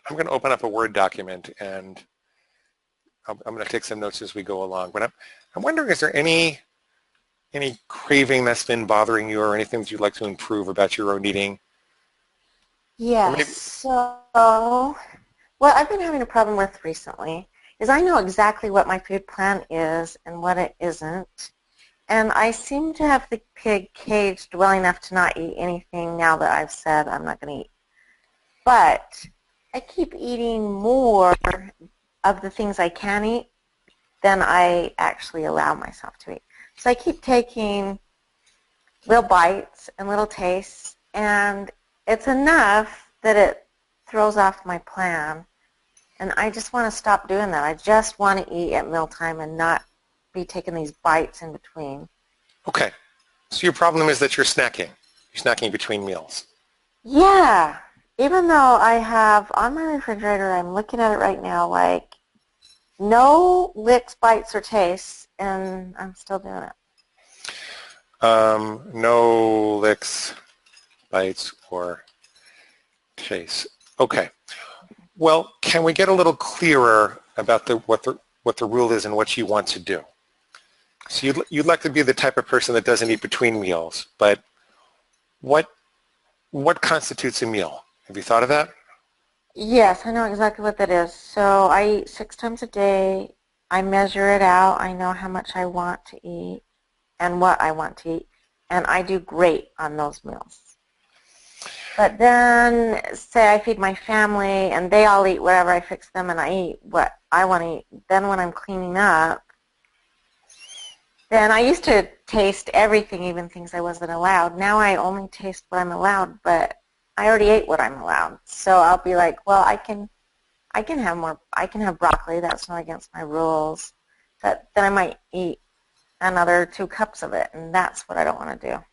I'm going to open up a Word document and I'm going to take some notes as we go along. But I'm wondering, is there any craving that's been bothering you or anything that you'd like to improve about your own eating? Or Yes. maybe, So, what I've been having a problem with recently is I know exactly what my food plan is and what it isn't. And I seem to have the pig caged well enough to not eat anything now that I've said I'm not going to eat. But I keep eating more of the things I can eat than I actually allow myself to eat. So I keep taking little bites and little tastes, and it's enough that it throws off my plan. And I just want to stop doing that. I just want to eat at mealtime and not be taking these bites in between. okay. So your problem is that you're snacking. You're snacking between meals. Yeah, even though I have on my refrigerator, I'm looking at it right now, like no licks, bites, or tastes, and I'm still doing it. No licks, bites, or tastes. Okay. Well, can we get a little clearer about what the rule is and what you want to do? So you'd like to be the type of person that doesn't eat between meals, but what constitutes a meal? Have you thought of that? Yes, I know exactly what that is. So I eat 6 times a day. I measure it out. I know how much I want to eat and what I want to eat, and I do great on those meals. But then, say I feed my family, and they all eat whatever I fix them, and I eat what I want to eat. Then when I'm cleaning up, then I used to taste everything, even things I wasn't allowed. Now I only taste what I'm allowed, but I already ate what I'm allowed. So I'll be like, well, I can have more, I can have broccoli. That's not against my rules. But then I might eat another 2 cups of it, and that's what I don't want to do.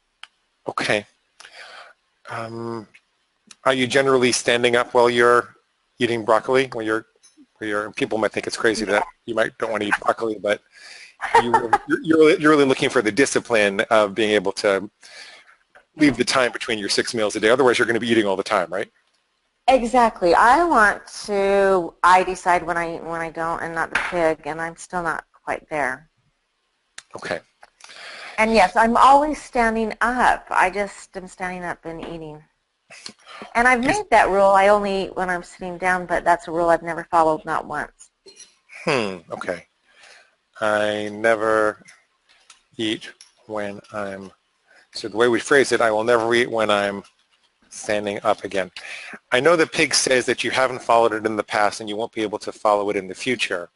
Okay. Are you generally standing up while you're eating broccoli? People might think it's crazy Yeah. that you might don't want to eat broccoli, but you're really looking for the discipline of being able to leave the time between your 6 meals a day. Otherwise, you're going to be eating all the time, right? Exactly. I decide when I eat and when I don't, and not the pig, and I'm still not quite there. Okay. And yes, I'm always standing up. I just am standing up and eating. And I've made that rule. I only eat when I'm sitting down, but that's a rule I've never followed, not once. Okay. I never eat when I'm, so the way we phrase it, I will never eat when I'm standing up again. I know the pig says that you haven't followed it in the past and you won't be able to follow it in the future.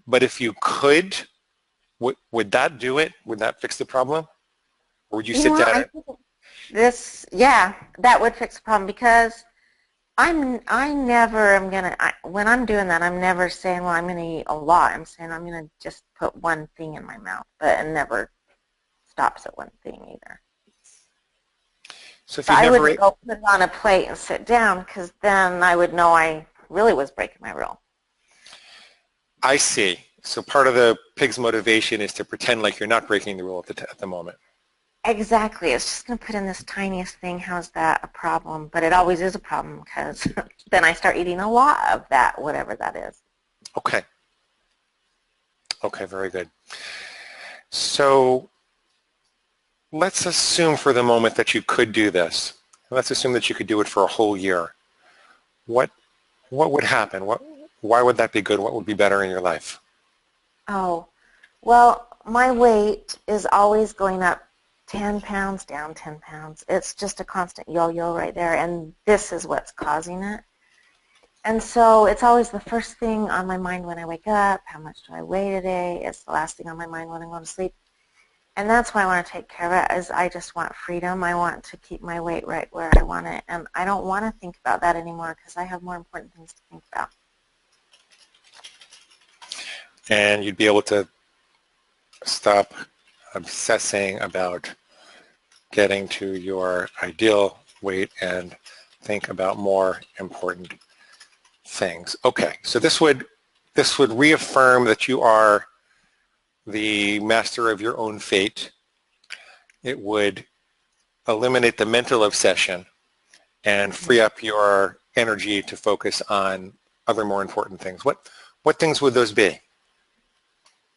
But if you could, would that do it? Would that fix the problem? Or would you You know sit what? down I and, think yeah, that would fix the problem because I never am gonna. When I'm doing that, I'm never saying, "Well, I'm gonna eat a lot." I'm saying I'm gonna just put one thing in my mouth, but it never stops at one thing either. so if But you I never wouldn't ate, go put it on a plate and sit down because then I would know I really was breaking my rule. I see. So part of the pig's motivation is to pretend like you're not breaking the rule at the moment. Exactly. It's just going to put in this tiniest thing. How's that a problem? But it always is a problem because then I start eating a lot of that, whatever that is. Okay. Okay, very good. So let's assume for the moment that you could do this. Let's assume that you could do it for a whole year. What what would happen? Why would that be good? What would be better in your life? Oh, well, my weight is always going up 10 pounds, down 10 pounds. It's just a constant yo-yo right there, and this is what's causing it. And so it's always the first thing on my mind when I wake up. How much do I weigh today? It's the last thing on my mind when I go to sleep. And that's why I want to take care of it, is I just want freedom. I want to keep my weight right where I want it. And I don't want to think about that anymore because I have more important things to think about. And you'd be able to stop obsessing about getting to your ideal weight and think about more important things. Okay, so this would reaffirm that you are the master of your own fate. It would eliminate the mental obsession and free up your energy to focus on other more important things, what things would those be?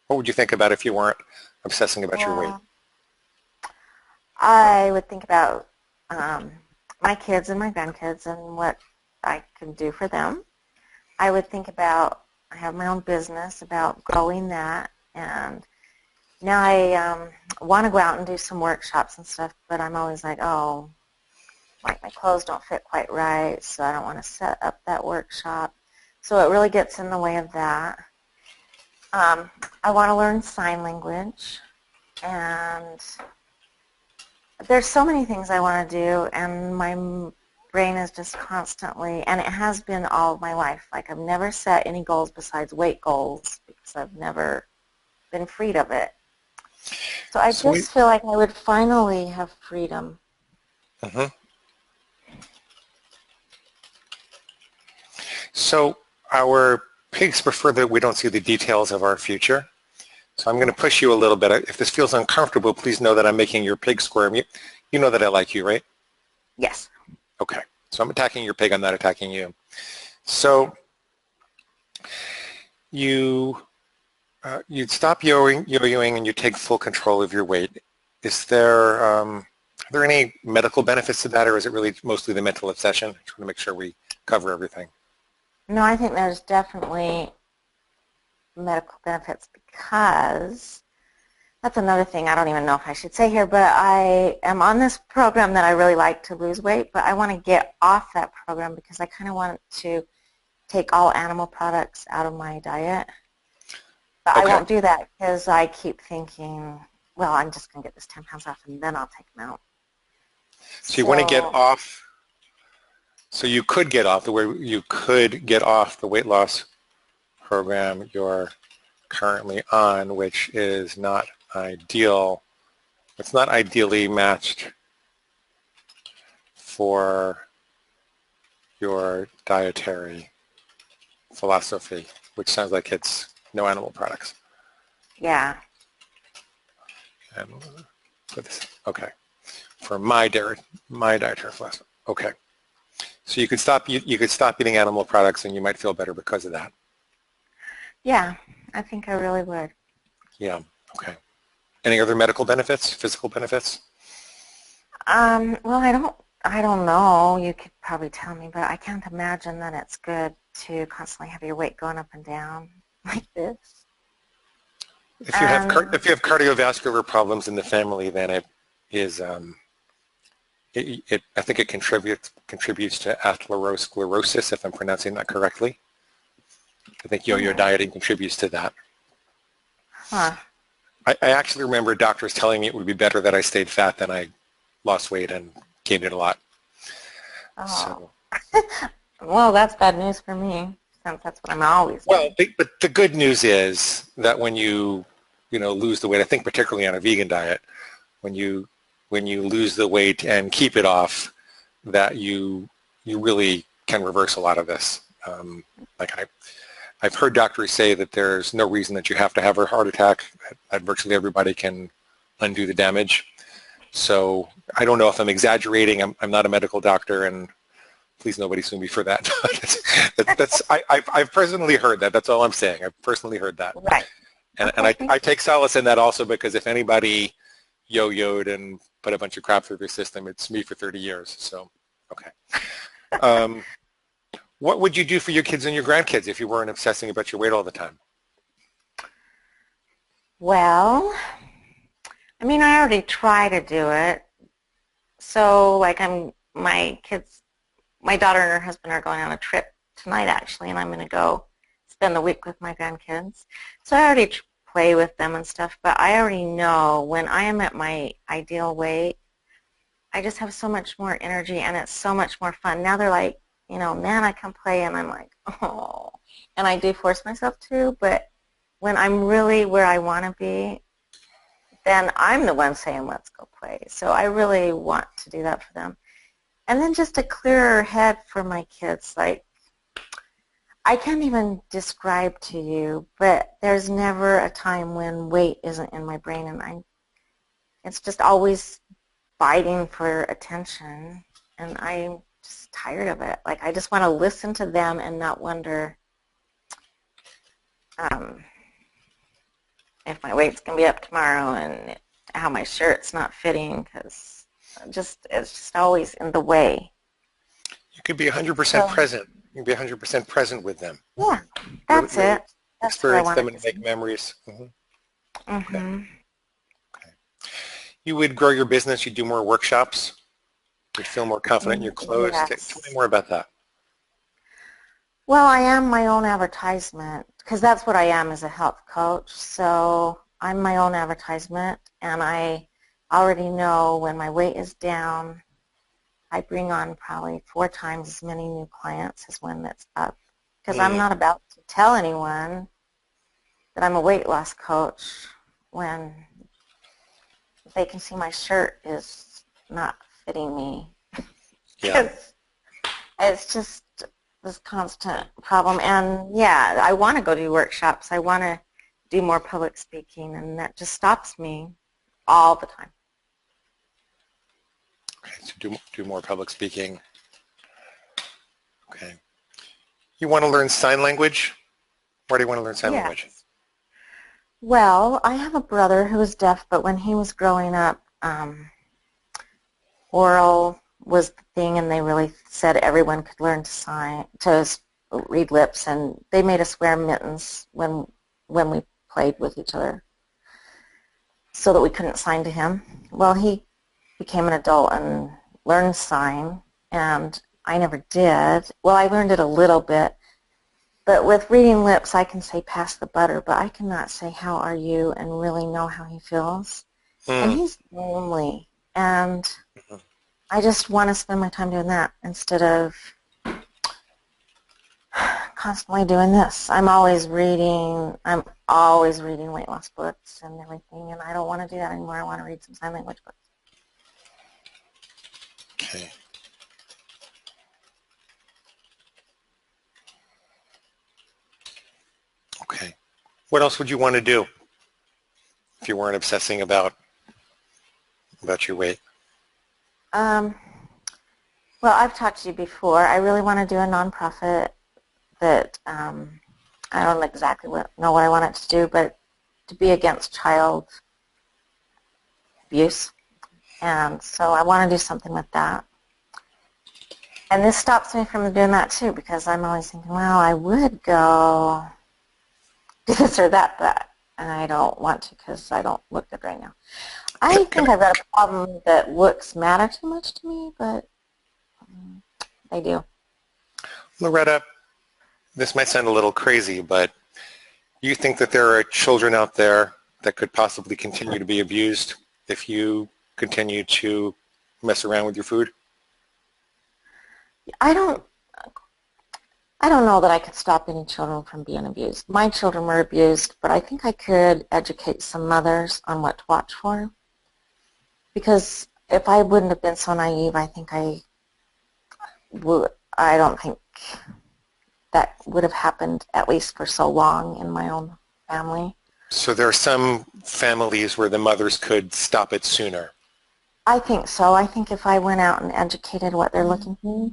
What would you think about if you weren't obsessing about your weight? Well, I would think about my kids and my grandkids and what I can do for them. I would think about, I have my own business, about growing that, and now I want to go out and do some workshops and stuff, but I'm always like, oh, like my clothes don't fit quite right, so I don't want to set up that workshop. So it really gets in the way of that. I want to learn sign language, and there's so many things I want to do, and my brain is just constantly, and it has been all of my life. Like I've never set any goals besides weight goals because I've never been freed of it. So I Sweet. just feel like I would finally have freedom. Uh-huh. So our pigs prefer that we don't see the details of our future. So I'm going to push you a little bit. If this feels uncomfortable, please know that I'm making your pig squirm. You know that I like you, right? Yes. Okay. So I'm attacking your pig. I'm not attacking you. So you'd stop yo-yoing and you take full control of your weight. Is there are there any medical benefits to that, or is it really mostly the mental obsession? I just want to make sure we cover everything. No, I think there's definitely medical benefits because that's another thing I don't even know if I should say here, but I am on this program that I really like to lose weight, but I want to get off that program because I kind of want to take all animal products out of my diet. But Okay. I won't do that because I keep thinking, well, I'm just going to get this 10 pounds off and then I'll take them out. So you want to get off. So you could get off the weight loss program you're currently on, which is not ideal. It's not ideally matched for your dietary philosophy, which sounds like it's no animal products. Yeah. And put this, okay, for my dietary philosophy. Okay. So you could stop eating animal products and you might feel better because of that. Yeah, I think I really would. Yeah, okay. Any other medical benefits, physical benefits? Well, I don't know. You could probably tell me, but I can't imagine that it's good to constantly have your weight going up and down like this. If you have cardiovascular problems in the family, then it is I think it contributes to atherosclerosis, if I'm pronouncing that correctly. I think yo-yo dieting contributes to that. Huh. I actually remember doctors telling me it would be better that I stayed fat than I lost weight and gained it a lot. Oh. So. Well, that's bad news for me, since that's what I'm always doing. Well, but the good news is that when you lose the weight, I think particularly on a vegan diet, when you lose the weight and keep it off, that you really can reverse a lot of this. Like I've heard doctors say that there's no reason that you have to have a heart attack, that virtually everybody can undo the damage. So I don't know if I'm exaggerating. I'm not a medical doctor, and please nobody sue me for that. I've personally heard that. That's all I'm saying. I've personally heard that. Right. And I take solace in that also because if anybody yo-yoed and put a bunch of crap through their system, it's me for 30 years. So, okay. What would you do for your kids and your grandkids if you weren't obsessing about your weight all the time? Well, I mean, I already try to do it. So, like, my daughter and her husband are going on a trip tonight, actually, and I'm going to go spend the week with my grandkids. So I already play with them and stuff, but I already know when I am at my ideal weight, I just have so much more energy, and it's so much more fun. Now they're like, man, I can play, and I'm like, oh. And I do force myself to, but when I'm really where I want to be, then I'm the one saying, let's go play. So I really want to do that for them. And then just a clearer head for my kids. Like, I can't even describe to you, but there's never a time when weight isn't in my brain, and it's just always fighting for attention. And I just just tired of it. Like, I just want to listen to them and not wonder if my weight's going to be up tomorrow and how my shirt's not fitting, because it's just always in the way. You could be 100% So, present. You can be 100% present with them. yeah, Really, that's really it. That's what I experience them wanted and to make say. memories. Okay. Mm-hmm. Okay. You would grow your business. You'd do more workshops. You'd feel more confident in your clothes. Tell me Yes. more about that. Well, I am my own advertisement, because that's what I am as a health coach. So I'm my own advertisement, and I already know when my weight is down, I bring on probably 4 times as many new clients as when it's up, because I'm Mm, not about to tell anyone that I'm a weight loss coach when they can see my shirt is not fitting me. yeah. Because it's just this constant problem. And yeah, I want to go do workshops. I want to do more public speaking, and that just stops me all the time. Okay. So do more public speaking. Okay. You want to learn sign language? Why do you want to learn sign language? Yes. Well, I have a brother who was deaf, but when he was growing up, oral was the thing, and they really said everyone could learn to read lips, and they made us wear mittens when we played with each other so that we couldn't sign to him. Well, he became an adult and learned sign, and I never did. Well, I learned it a little bit, but with reading lips, I can say pass the butter, but I cannot say how are you and really know how he feels. And Mm, he's lonely, and I just want to spend my time doing that instead of constantly doing this. I'm always reading weight loss books and everything, and I don't want to do that anymore. I want to read some sign language books. okay. Okay. What else would you want to do if you weren't obsessing about your weight? Um, well, I've talked to you before. I really want to do a nonprofit that I don't exactly know what I want it to do, but to be against child abuse. And so I want to do something with that. And this stops me from doing that too, because I'm always thinking, well, I would go do this or that, and I don't want to because I don't look good right now. I Can think I've got a problem that looks matter too much to me, but they do. Loretta, this might sound a little crazy, but you think that there are children out there that could possibly continue to be abused if you continue to mess around with your food? I don't I don't know that I could stop any children from being abused. My children were abused, but I think I could educate some mothers on what to watch for. Because if I wouldn't have been so naive, I don't think that would have happened, at least for so long in my own family. So there are some families where the mothers could stop it sooner. I think so. I think if I went out and educated what they're looking for.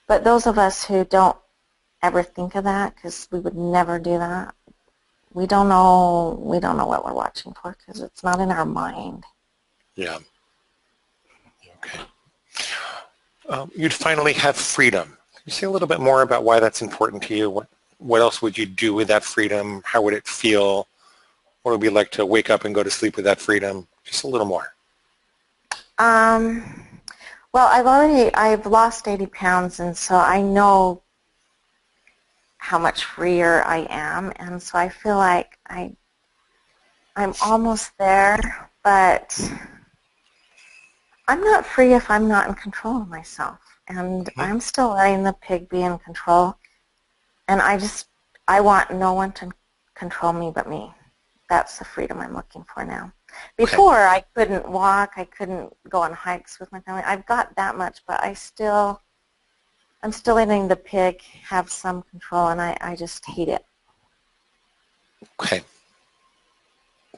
But those of us who don't ever think of that, because we would never do that, we don't know what we're watching for because it's not in our mind. Yeah. Okay. You'd finally have freedom. Can you say a little bit more about why that's important to you? What else would you do with that freedom? How would it feel? What would it be like to wake up and go to sleep with that freedom? Just a little more. Um, well, I've lost 80 pounds, and so I know how much freer I am, and so I feel like I'm almost there, but I'm not free if I'm not in control of myself, and Mhm. I'm still letting the pig be in control, and I want no one to control me but me. That's the freedom I'm looking for now. Okay. Before, I couldn't walk, I couldn't go on hikes with my family. I've got that much, but I'm still letting the pig have some control, and I just hate it. Okay.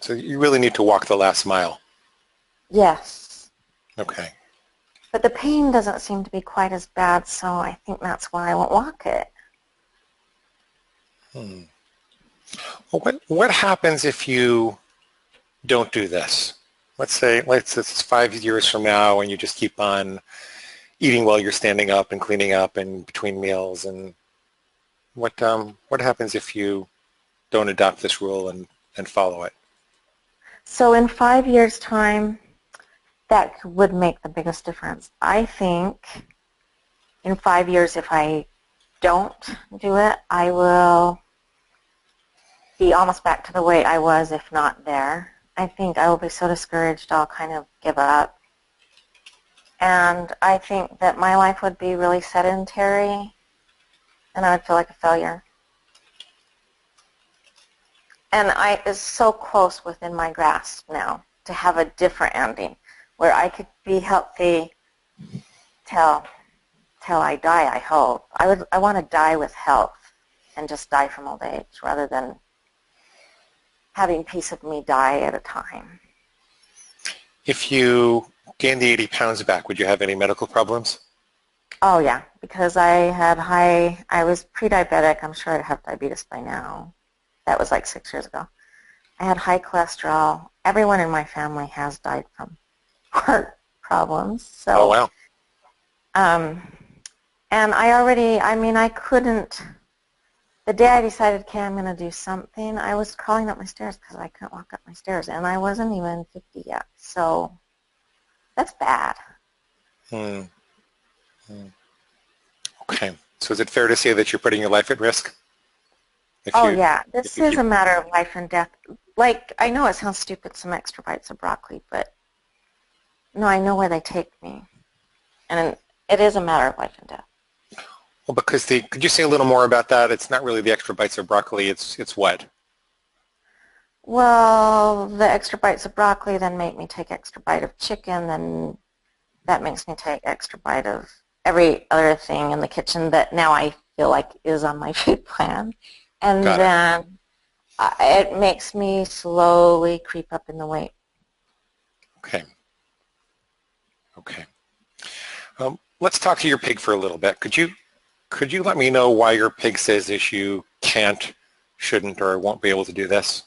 So you really need to walk the last mile. Yes. Okay. But the pain doesn't seem to be quite as bad, so I think that's why I won't walk it. Hmm. Well, what happens if you don't do this? Let's say it's 5 years from now and you just keep on eating while you're standing up and cleaning up and between meals. And what happens if you don't adopt this rule and follow it? So in 5 years' time, that would make the biggest difference. I think in 5 years, if I don't do it, I will be almost back to the weight I was, if not there. I think I will be so discouraged I'll kind of give up. And I think that my life would be really sedentary and I would feel like a failure. And it's so close within my grasp now to have a different ending where I could be healthy till I die, I hope. I want to die with health and just die from old age rather than having a piece of me die at a time. If you gain the 80 pounds back, would you have any medical problems? Oh yeah, because I was pre-diabetic. I'm sure I'd have diabetes by now. That was like 6 years ago. I had high cholesterol. Everyone in my family has died from heart problems. So, Oh, wow. And I couldn't, the day I decided, okay, I'm going to do something, I was crawling up my stairs because I couldn't walk up my stairs, and I wasn't even 50 yet. So that's bad. Hmm. Okay. So is it fair to say that you're putting your life at risk? Oh, yeah. If This you is keep a matter of life and death. Like, I know it sounds stupid, some extra bites of broccoli, but no, I know where they take me. And it is a matter of life and death. Well, because could you say a little more about that? It's not really the extra bites of broccoli. It's what? Well, the extra bites of broccoli then make me take extra bite of chicken, then that makes me take extra bite of every other thing in the kitchen that now I feel like is on my food plan. And Got it. then it makes me slowly creep up in the weight. Okay. Okay. Let's talk to your pig for a little bit. Could you let me know why your pig says that you can't, shouldn't, or won't be able to do this?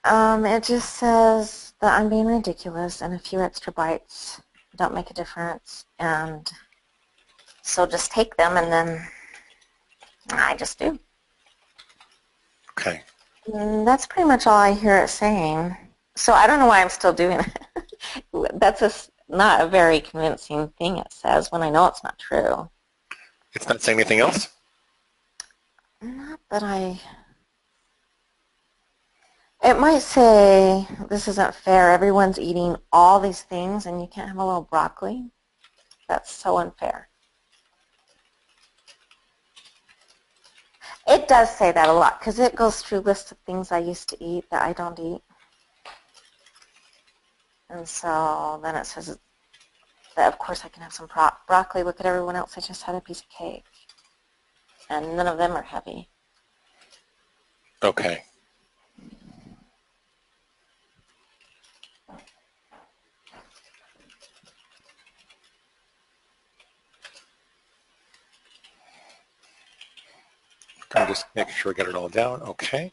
It just says that I'm being ridiculous and a few extra bites don't make a difference. And so just take them, and then I just do. Okay. And that's pretty much all I hear it saying. So I don't know why I'm still doing it. That's not a very convincing thing it says when I know it's not true. It's not saying anything else? Not that it might say, this isn't fair. Everyone's eating all these things and you can't have a little broccoli. That's so unfair. It does say that a lot because it goes through lists of things I used to eat that I don't eat. And so then it says that, of course, I can have some broccoli. Look at everyone else. I just had a piece of cake. And none of them are heavy. Okay. I'm just making sure I get it all down. Okay.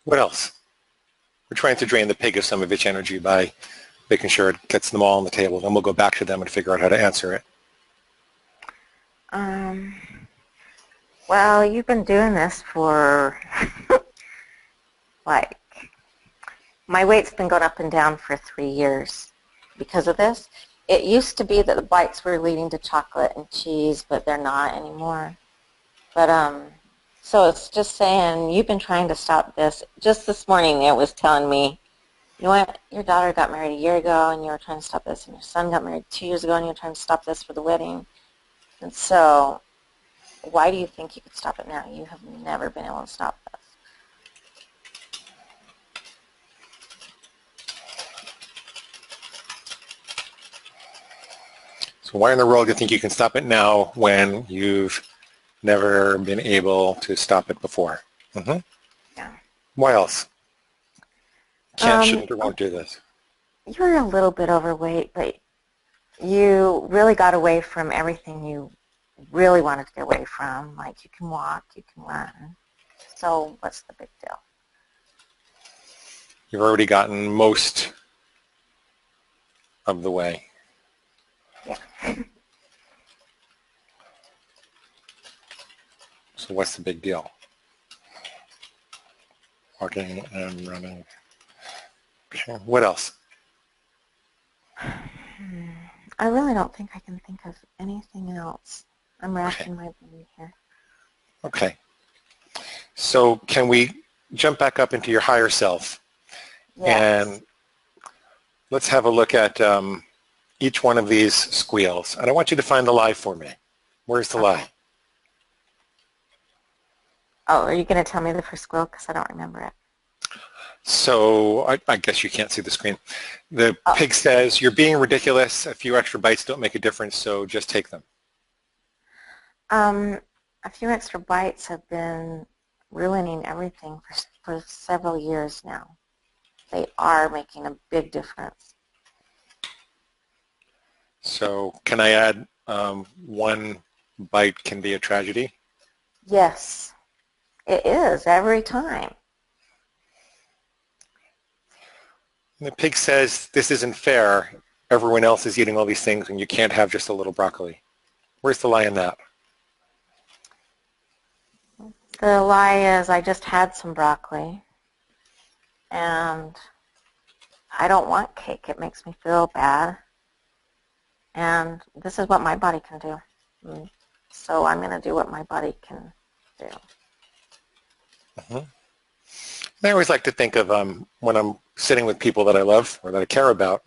What else? We're trying to drain the pig of some of its energy by making sure it gets them all on the table. Then we'll go back to them and figure out how to answer it. Well, you've been doing this for, like, my weight's been going up and down for 3 years because of this. It used to be that the bites were leading to chocolate and cheese, but they're not anymore. But, so it's just saying, you've been trying to stop this. Just this morning it was telling me, you know what, your daughter got married a year ago and you were trying to stop this, and your son got married 2 years ago and you were trying to stop this for the wedding. And so why do you think you could stop it now? You have never been able to stop this. So why in the world do you think you can stop it now when you've never been able to stop it before? Mm-hmm. Yeah. Why else? Can't, shouldn't, or won't do this. you were a little bit overweight, but you really got away from everything you really wanted to get away from. Like you can walk, you can run. So what's the big deal? You've already gotten most of the way. Yeah. So what's the big deal? Walking and running. Okay. What else? I really don't think I can think of anything else. I'm Okay. racking my brain here. Okay. So can we jump back up into your higher self? Yes. And let's have a look at each one of these squeals. And I want you to find the lie for me. Where's the lie? Oh, are you going to tell me the first squeal? Because I don't remember it. So I guess you can't see the screen. The pig says, you're being ridiculous. A few extra bites don't make a difference, so just take them. A few extra bites have been ruining everything for several years now. They are making a big difference. So can I add one bite can be a tragedy? Yes, it is every time. And the pig says, this isn't fair. Everyone else is eating all these things and you can't have just a little broccoli. Where's the lie in that? The lie is I just had some broccoli and I don't want cake. It makes me feel bad. And this is what my body can do. So I'm going to do what my body can do. Mm-hmm. I always like to think of when I'm sitting with people that I love or that I care about,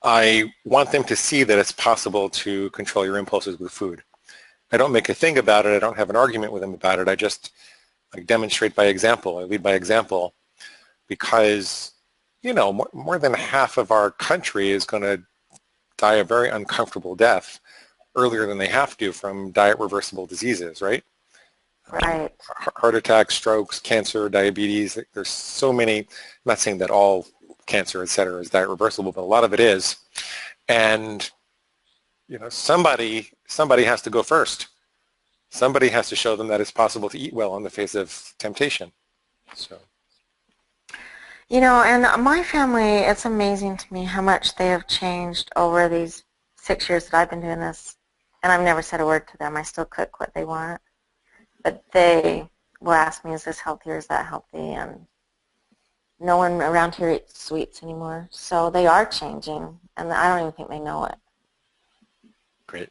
I want them to see that it's possible to control your impulses with food. I don't make a thing about it. I don't have an argument with them about it. I just demonstrate by example. I lead by example because, you know, more than half of our country is going to die a very uncomfortable death earlier than they have to from diet reversible diseases, right? Right. Heart attacks, strokes, cancer, diabetes. There's so many. I'm not saying that all cancer, et cetera, is diet reversible, but a lot of it is. And, you know, somebody has to go first. Somebody has to show them that it's possible to eat well in the face of temptation. So. You know, and my family, it's amazing to me how much they have changed over these 6 years that I've been doing this. And I've never said a word to them. I still cook what they want. But they will ask me, is this healthy or is that healthy? And no one around here eats sweets anymore. So they are changing, and I don't even think they know it. Great.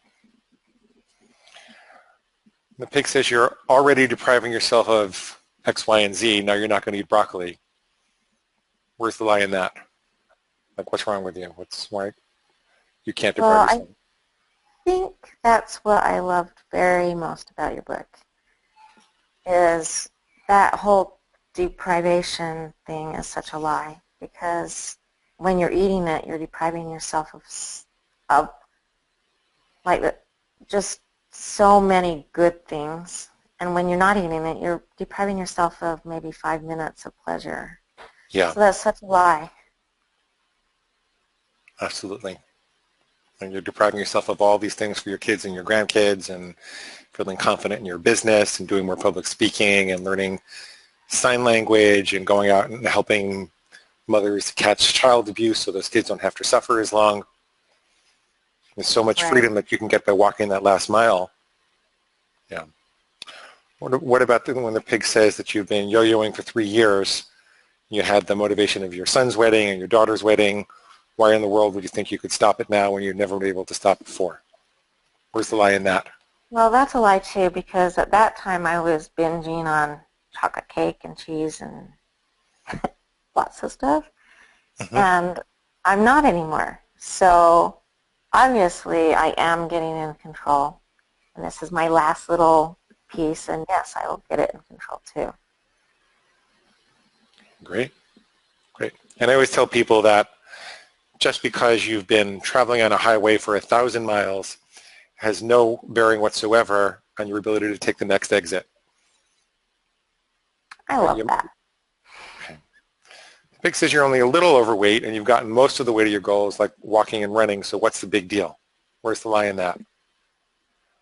The pig says you're already depriving yourself of X, Y, and Z. Now you're not going to eat broccoli. Where's the lie in that? Like, what's wrong with you? Why you can't deprive yourself? I think that's what I loved very most about your book, is that whole deprivation thing is such a lie, because when you're eating it, you're depriving yourself of like just so many good things. And when you're not eating it, you're depriving yourself of maybe 5 minutes of pleasure. Yeah. So that's such a lie. Absolutely. And you're depriving yourself of all these things for your kids and your grandkids and feeling confident in your business and doing more public speaking and learning sign language and going out and helping mothers catch child abuse so those kids don't have to suffer as long. There's so much freedom that you can get by walking that last mile. Yeah. What about when the pig says that you've been yo-yoing for 3 years? You had the motivation of your son's wedding and your daughter's wedding. Why in the world would you think you could stop it now when you've never been able to stop before? Where's the lie in that? Well, that's a lie too, because at that time I was binging on chocolate cake and cheese and lots of stuff. Mm-hmm. And I'm not anymore. So obviously I am getting in control. And this is my last little piece, and yes, I will get it in control too. Great. Great. And I always tell people that just because you've been traveling on a highway for 1,000 miles has no bearing whatsoever on your ability to take the next exit. I love that. Okay. Pig says you're only a little overweight and you've gotten most of the way to your goals, like walking and running, so what's the big deal? Where's the lie in that?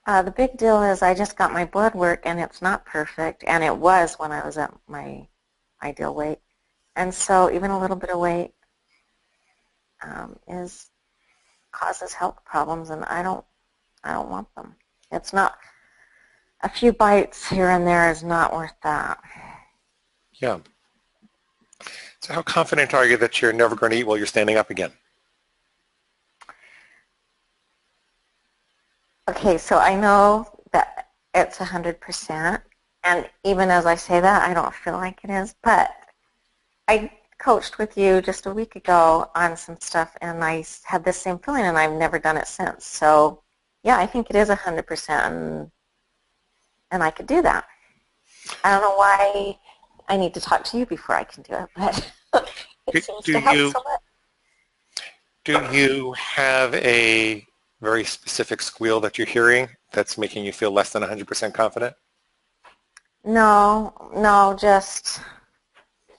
The big deal is I just got my blood work and it's not perfect, and it was when I was at my ideal weight. And so even a little bit of weight causes health problems, and I don't want them. It's not, a few bites here and there is not worth that. Yeah. So how confident are you that you're never going to eat while you're standing up again? Okay, so I know that it's 100%, and even as I say that, I don't feel like it is, but I coached with you just a week ago on some stuff, and I had this same feeling, and I've never done it since. So, yeah, I think it is 100%, and I could do that. I don't know why I need to talk to you before I can do it, but it seems to help so much. Do you have a very specific squeal that you're hearing that's making you feel less than 100% confident? No, just,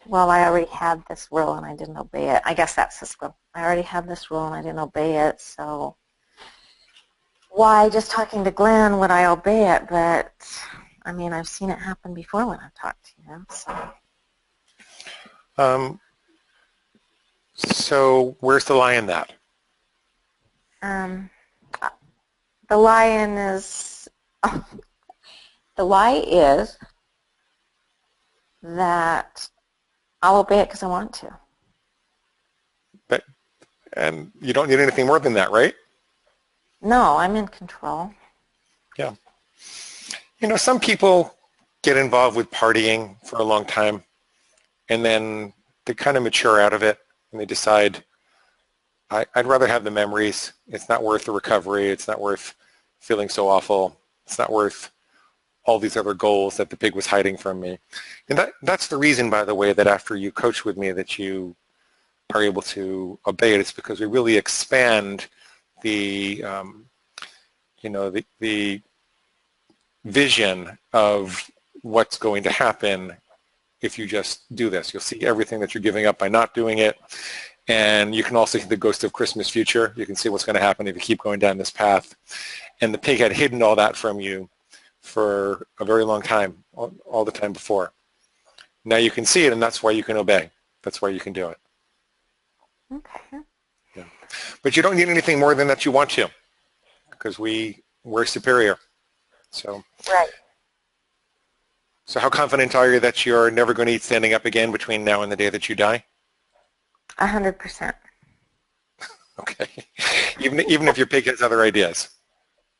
well, I already had this rule and I didn't obey it. I guess that's the squeal. I already had this rule and I didn't obey it, so why, just talking to Glenn, would I obey it? But, I mean, I've seen it happen before when I've talked to him, so. So where's the lie in that? The lie is, the lie is that I'll obey it because I want to. And you don't need anything more than that, right? No, I'm in control. Yeah. You know, some people get involved with partying for a long time, and then they kind of mature out of it, and they decide, I'd rather have the memories. It's not worth the recovery. It's not worth feeling so awful. It's not worth all these other goals that the pig was hiding from me. And that's the reason, by the way, that after you coach with me that you are able to obey it. It's because we really expand the, the vision of what's going to happen if you just do this. You'll see everything that you're giving up by not doing it. And you can also see the ghost of Christmas future. You can see what's going to happen if you keep going down this path. And the pig had hidden all that from you for a very long time, all the time before. Now you can see it, and that's why you can obey. That's why you can do it. Okay. Yeah. But you don't need anything more than that you want to, because we're superior. So. Right. So how confident are you that you're never going to eat standing up again between now and the day that you die? 100%. Okay. Even if your pig has other ideas.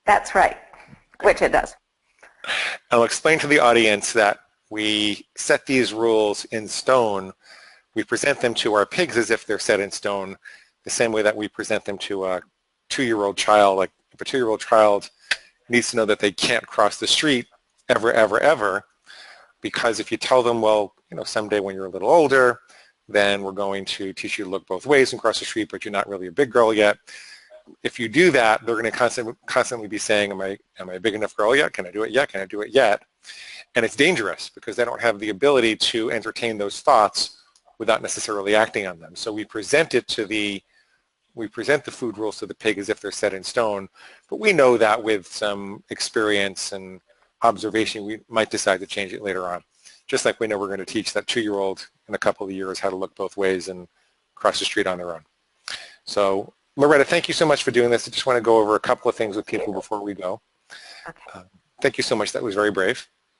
That's right, which it does. I'll explain to the audience that we set these rules in stone. We present them to our pigs as if they're set in stone, the same way that we present them to a 2-year-old child. Like if a 2-year-old child needs to know that they can't cross the street ever, ever, ever, because if you tell them, well, someday when you're a little older, then we're going to teach you to look both ways and cross the street, but you're not really a big girl yet. If you do that, they're going to constantly be saying, am I a big enough girl yet? Can I do it yet? Can I do it yet? And it's dangerous because they don't have the ability to entertain those thoughts without necessarily acting on them. So we present the food rules to the pig as if they're set in stone, but we know that with some experience and observation, we might decide to change it later on. Just like we know we're going to teach that 2-year-old in a couple of years how to look both ways and cross the street on their own. So Loretta, thank you so much for doing this. I just want to go over a couple of things with people before we go. Okay. Thank you so much. That was very brave.